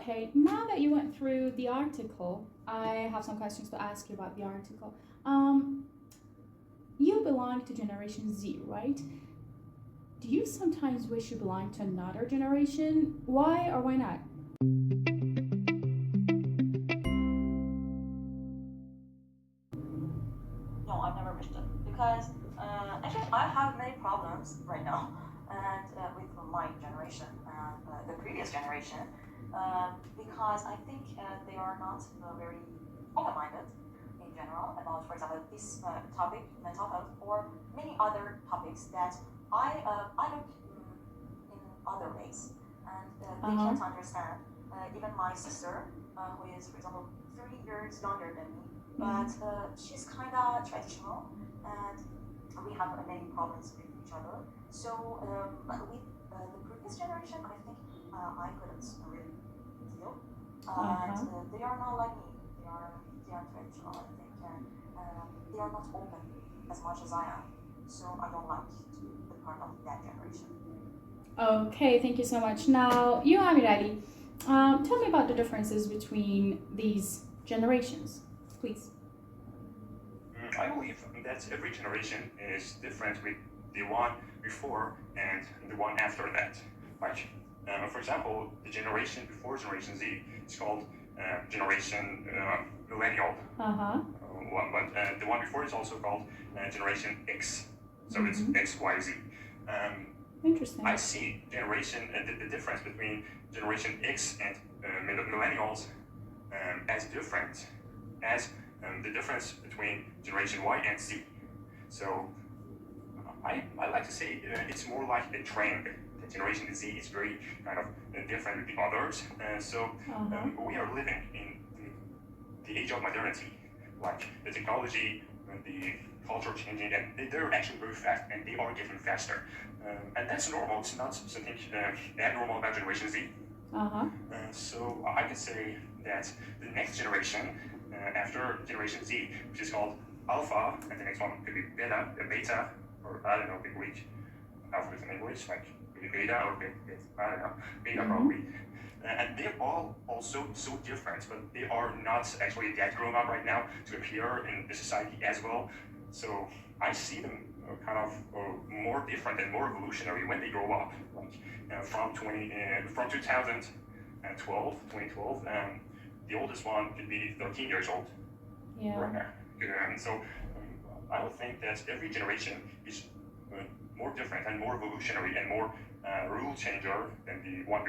Okay, now that you went through the article, I have some questions to ask you about the article. You belong to Generation Z, right? Do you sometimes wish you belonged to another generation? Why or why not? No, I've never wished it because actually I have many problems right now, and with my generation and the previous generation, because I think they are not very open-minded in general about, for example, this topic, mental health, or many other topics that I look in other ways, and they can't understand. Even my sister, who is, for example, 3 years younger than me, but she's kind of traditional, and we have many problems with each other. So with the previous generation, I think I couldn't really deal, and they are not like me. They are traditional, I think, and they are not open as much as I am. So I don't like to be part of that generation. Okay, thank you so much. Now, you, Amirali, tell me about the differences between these generations, please. I believe that every generation is different with the one before and the one after that. Like, for example, the generation before Generation Z is called Generation Millennial. But the one before is also called Generation X. So it's XYZ. Interesting. I see the difference between Generation X and millennials as different as the difference between Generation Y and Z. So I like to say it's more like a trend. The Generation Z is very kind of different with the others. We are living in the age of modernity, like the technology and the culture changing, and they're actually very fast, and they are getting faster. And that's normal. It's not something abnormal about Generation Z. So I could say that the next generation after Generation Z, which is called Alpha, and the next one could be Beta, or I don't know, the Greek alphabet in English, like maybe Beta or I don't know, Beta probably. And they're all also so different, but they are not actually that grown up right now to appear in the society as well. So I see them kind of more different and more evolutionary when they grow up, like from 2012, the oldest one could be 13 years old. Yeah. Right now. I would think that every generation is more different and more evolutionary and more rule changer than the one